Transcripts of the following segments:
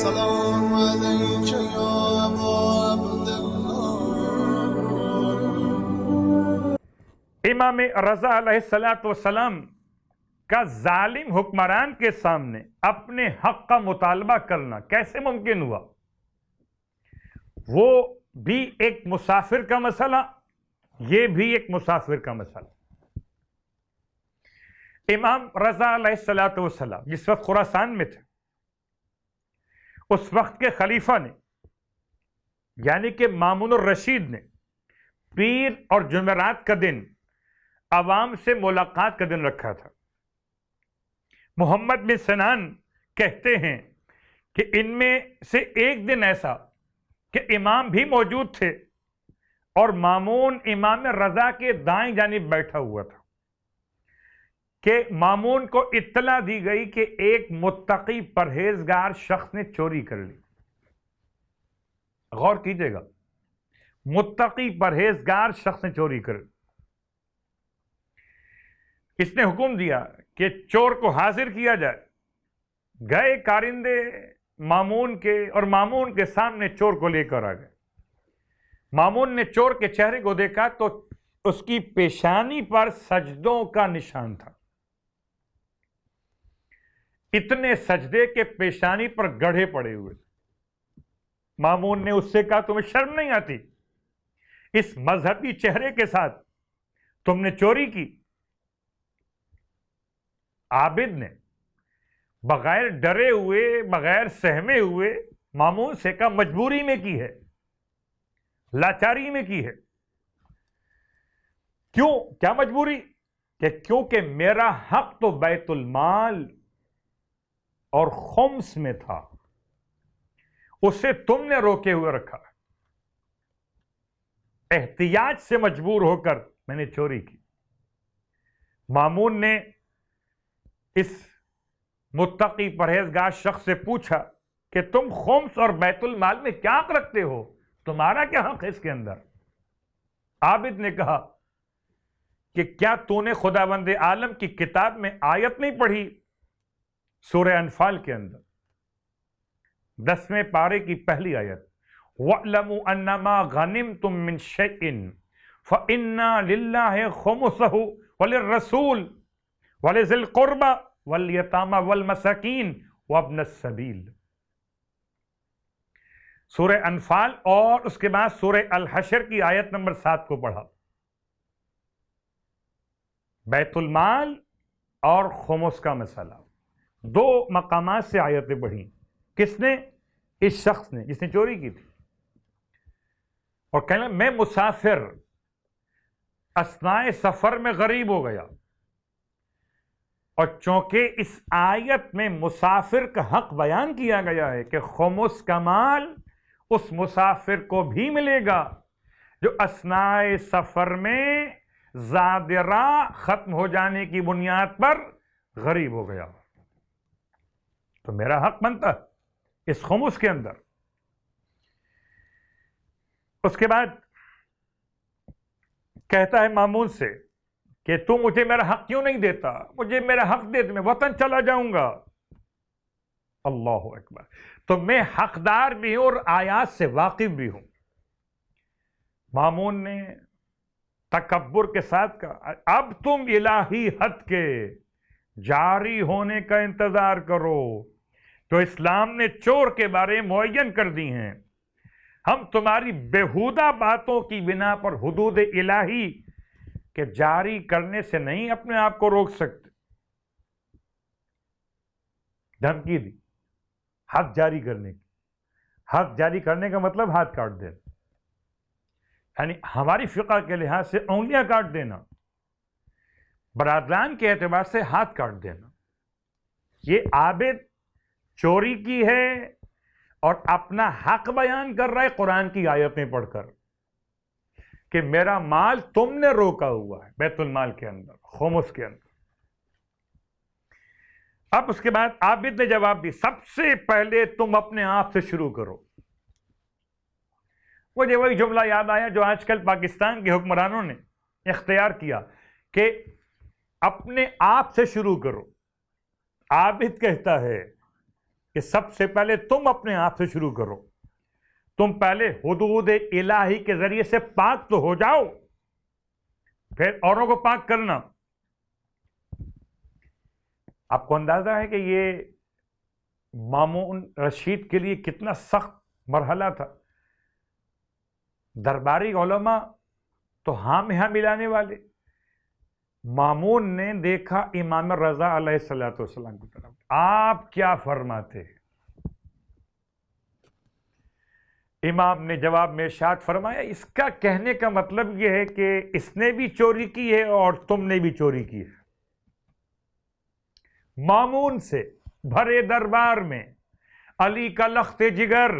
السلام عليك يا أبا عبد الله. امام رضا علیہ السلام کا ظالم حکمران کے سامنے اپنے حق کا مطالبہ کرنا کیسے ممکن ہوا؟ وہ بھی ایک مسافر کا مسئلہ، یہ بھی ایک مسافر کا مسئلہ۔ امام رضا علیہ السلام جس وقت خراسان میں تھے، اس وقت کے خلیفہ نے یعنی کہ مامون الرشید نے پیر اور جمعرات کا دن عوام سے ملاقات کا دن رکھا تھا۔ محمد بن سنان کہتے ہیں کہ ان میں سے ایک دن ایسا کہ امام بھی موجود تھے اور مامون امام رضا کے دائیں جانب بیٹھا ہوا تھا کہ مامون کو اطلاع دی گئی کہ ایک متقی پرہیزگار شخص نے چوری کر لی۔ غور کیجئے گا، متقی پرہیزگار شخص نے چوری کر لی۔ اس نے حکم دیا کہ چور کو حاضر کیا جائے۔ گئے کارندے مامون کے سامنے چور کو لے کر آ گئے۔ مامون نے چور کے چہرے کو دیکھا تو اس کی پیشانی پر سجدوں کا نشان تھا، اتنے سجدے کے پیشانی پر گڑھے پڑے ہوئے تھے۔ مامون نے اس سے کہا تمہیں شرم نہیں آتی؟ اس مذہبی چہرے کے ساتھ تم نے چوری کی؟ عابد نے بغیر ڈرے ہوئے، بغیر سہمے ہوئے مامون سے کہا مجبوری میں کی ہے، لاچاری میں کی ہے۔ کیوں؟ کیا مجبوری؟ کہ کیونکہ میرا حق تو بیت المال اور خمس میں تھا، اسے تم نے روکے ہوئے رکھا، احتیاج سے مجبور ہو کر میں نے چوری کی۔ مامون نے اس متقی پرہیزگار شخص سے پوچھا کہ تم خمس اور بیت المال میں کیا حق رکھتے ہو؟ تمہارا کیا حق ہے اس کے اندر؟ عابد نے کہا کہ کیا تو نے خداوند عالم کی کتاب میں آیت نہیں پڑھی؟ سورہ انفال کے اندر 10ویں پارے کی پہلی آیت، وَاعْلَمُوا أَنَّمَا غَنِمْتُم مِّن شَيْءٍ فَإِنَّ لِلَّهِ خُمُسَهُ وَلِلرَّسُولِ وَلِذِي الْقُرْبَى وَالْيَتَامَى وَالْمَسَاكِينِ وَابْنِ السَّبِيلِ۔ سورہ انفال اور اس کے بعد سورہ الحشر کی آیت نمبر 7 کو پڑھا۔ بیت المال اور خمس کا مسئلہ، دو مقامات سے آیتیں پڑھی۔ کس نے؟ اس شخص نے جس نے چوری کی تھی، اور کہنا میں مسافر اثناء سفر میں غریب ہو گیا، اور چونکہ اس آیت میں مسافر کا حق بیان کیا گیا ہے کہ خمس کا مال اس مسافر کو بھی ملے گا جو اثناء سفر میں زاد راہ ختم ہو جانے کی بنیاد پر غریب ہو گیا، تو میرا حق بنتا اس خمس کے اندر۔ اس کے بعد کہتا ہے مامون سے کہ تو مجھے میرا حق کیوں نہیں دیتا؟ مجھے میرا حق دے دے، میں وطن چلا جاؤں گا۔ اللہ اکبر! تو میں حقدار بھی ہوں اور آیات سے واقف بھی ہوں۔ مامون نے تکبر کے ساتھ کہا اب تم الہی حد کے جاری ہونے کا انتظار کرو، تو اسلام نے چور کے بارے معین کر دی ہیں، ہم تمہاری بیہودہ باتوں کی بنا پر حدود الہی کے جاری کرنے سے نہیں اپنے آپ کو روک سکتے۔ دھمکی دی حد جاری کرنے کی۔ حد جاری کرنے کا مطلب ہاتھ کاٹ دینا، یعنی ہماری فقہ کے لحاظ سے انگلیاں کاٹ دینا، برادران کے اعتبار سے ہاتھ کاٹ دینا۔ یہ عابد چوری کی ہے اور اپنا حق بیان کر رہا ہے قرآن کی آیتیں پڑھ کر کہ میرا مال تم نے روکا ہوا ہے بیت المال کے اندر، خمس کے اندر۔ اب اس کے بعد عابد نے جواب دی سب سے پہلے تم اپنے آپ سے شروع کرو۔ مجھے وہی جملہ یاد آیا جو آج کل پاکستان کے حکمرانوں نے اختیار کیا کہ اپنے آپ سے شروع کرو۔ عابد کہتا ہے کہ سب سے پہلے تم اپنے آپ سے شروع کرو، تم پہلے حدود الہی کے ذریعے سے پاک تو ہو جاؤ، پھر اوروں کو پاک کرنا۔ آپ کو اندازہ ہے کہ یہ مامون رشید کے لیے کتنا سخت مرحلہ تھا۔ درباری علماء تو ہاں میں ہاں ملانے والے، مامون نے دیکھا امام رضا علیہ السلام کی طرف، آپ کیا فرماتے ہیں؟ امام نے جواب میں ارشاد فرمایا، اس کا کہنے کا مطلب یہ ہے کہ اس نے بھی چوری کی ہے اور تم نے بھی چوری کی ہے۔ مامون سے بھرے دربار میں علی کا لخت جگر،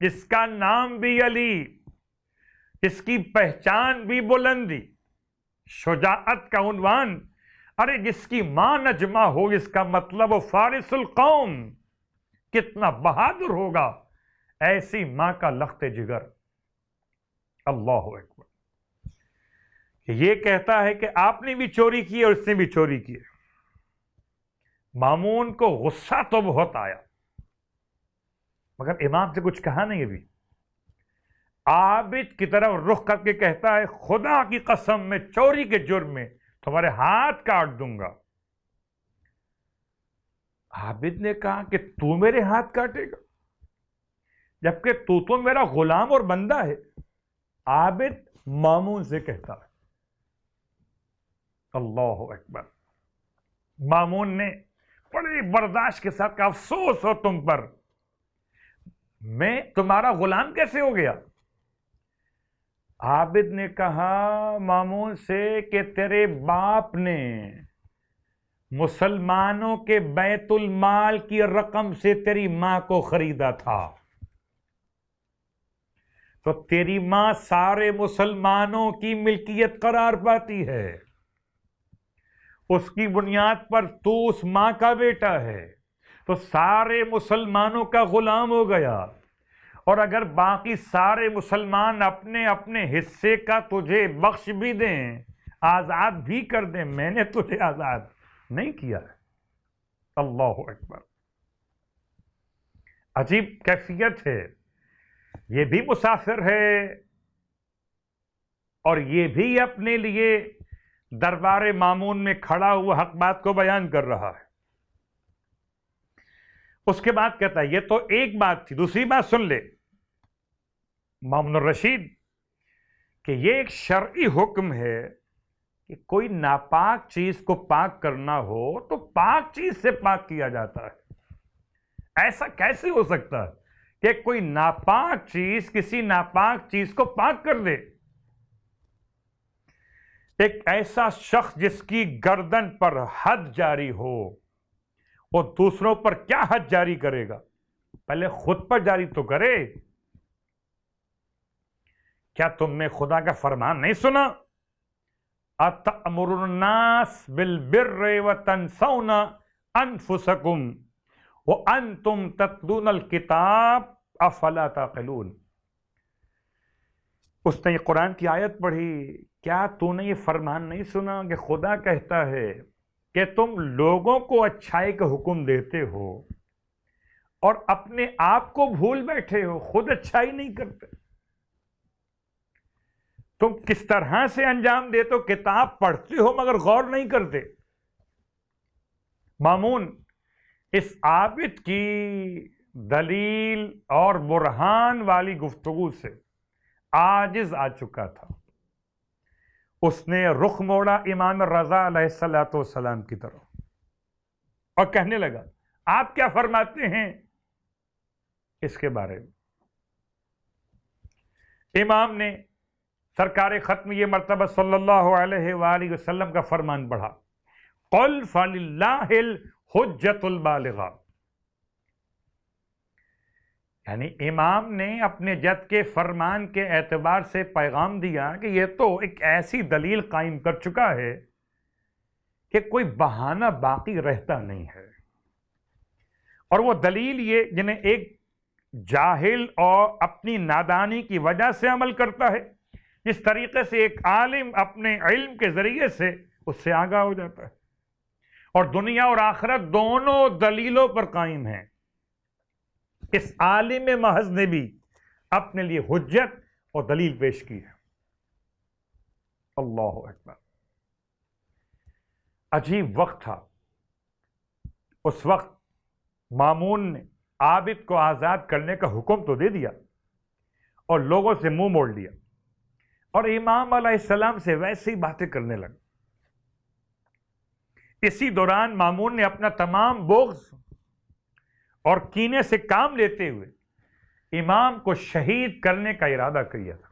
جس کا نام بھی علی، جس کی پہچان بھی بلندی، شجاعت کا عنوان، ارے جس کی ماں نجمہ ہو، اس کا مطلب وہ فارس القوم، کتنا بہادر ہوگا ایسی ماں کا لخت جگر۔ اللہ اکبر، یہ کہتا ہے کہ آپ نے بھی چوری کی اور اس نے بھی چوری کی۔ مامون کو غصہ تو بہت آیا، مگر امام سے کچھ کہا نہیں۔ ابھی عابد کی طرف رخ کر کے کہتا ہے، خدا کی قسم میں چوری کے جرم میں تمہارے ہاتھ کاٹ دوں گا۔ عابد نے کہا کہ تو میرے ہاتھ کاٹے گا، جبکہ تو میرا غلام اور بندہ ہے۔ عابد مامون سے کہتا ہے۔ اللہ اکبر، مامون نے بڑے برداشت کے ساتھ کہا، افسوس ہو تم پر، میں تمہارا غلام کیسے ہو گیا؟ عابد نے کہا مامون سے کہ تیرے باپ نے مسلمانوں کے بیت المال کی رقم سے تیری ماں کو خریدا تھا، تو تیری ماں سارے مسلمانوں کی ملکیت قرار پاتی ہے، اس کی بنیاد پر تو اس ماں کا بیٹا ہے، تو سارے مسلمانوں کا غلام ہو گیا، اور اگر باقی سارے مسلمان اپنے اپنے حصے کا تجھے بخش بھی دیں، آزاد بھی کر دیں، میں نے تجھے آزاد نہیں کیا ہے۔ اللہ اکبر، عجیب کیفیت ہے۔ یہ بھی مسافر ہے اور یہ بھی اپنے لیے دربار مامون میں کھڑا ہوا حق بات کو بیان کر رہا ہے۔ اس کے بعد کہتا ہے، یہ تو ایک بات تھی، دوسری بات سن لے مامون الرشید، کہ یہ ایک شرعی حکم ہے کہ کوئی ناپاک چیز کو پاک کرنا ہو تو پاک چیز سے پاک کیا جاتا ہے۔ ایسا کیسے ہو سکتا ہے کہ کوئی ناپاک چیز کسی ناپاک چیز کو پاک کر دے؟ ایک ایسا شخص جس کی گردن پر حد جاری ہو، وہ دوسروں پر کیا حد جاری کرے گا؟ پہلے خود پر جاری تو کرے۔ کیا تم نے خدا کا فرمان نہیں سنا؟ اَتَأْمُرُ النَّاسَ بِالْبِرِّ وَتَنْسَوْنَ أَنفُسَكُمْ وَأَنْتُمْ تَتْلُونَ الْكِتَابَ أَفَلَا تَعْقِلُونَ۔ اس نے یہ قرآن کی آیت پڑھی، کیا تو نے یہ فرمان نہیں سنا کہ خدا کہتا ہے کہ تم لوگوں کو اچھائی کا حکم دیتے ہو اور اپنے آپ کو بھول بیٹھے ہو، خود اچھائی نہیں کرتے۔ تم کس طرح سے انجام دیتے ہو؟ کتاب پڑھتے ہو مگر غور نہیں کرتے۔ مامون اس عابد کی دلیل اور برہان والی گفتگو سے عاجز آ چکا تھا۔ اس نے رخ موڑا امام رضا علیہ السلام کی طرف اور کہنے لگا، آپ کیا فرماتے ہیں اس کے بارے میں؟ امام نے سرکار ختم یہ مرتبہ صلی اللہ علیہ وآلہ وسلم کا فرمان پڑھا، قل فللہ الحجۃ البالغہ۔ یعنی امام نے اپنے جد کے فرمان کے اعتبار سے پیغام دیا کہ یہ تو ایک ایسی دلیل قائم کر چکا ہے کہ کوئی بہانہ باقی رہتا نہیں ہے، اور وہ دلیل یہ جنہیں ایک جاہل اور اپنی نادانی کی وجہ سے عمل کرتا ہے، جس طریقے سے ایک عالم اپنے علم کے ذریعے سے اس سے آگاہ ہو جاتا ہے، اور دنیا اور آخرت دونوں دلیلوں پر قائم ہیں۔ اس عالم محض نے بھی اپنے لیے حجت اور دلیل پیش کی ہے۔ اللہ اکبر۔ عجیب وقت تھا اس وقت، مامون نے عابد کو آزاد کرنے کا حکم تو دے دیا اور لوگوں سے منہ موڑ لیا، اور امام علیہ السلام سے ویسے ہی باتیں کرنے لگا۔ اسی دوران مامون نے اپنا تمام بغض اور کینے سے کام لیتے ہوئے امام کو شہید کرنے کا ارادہ کیا تھا۔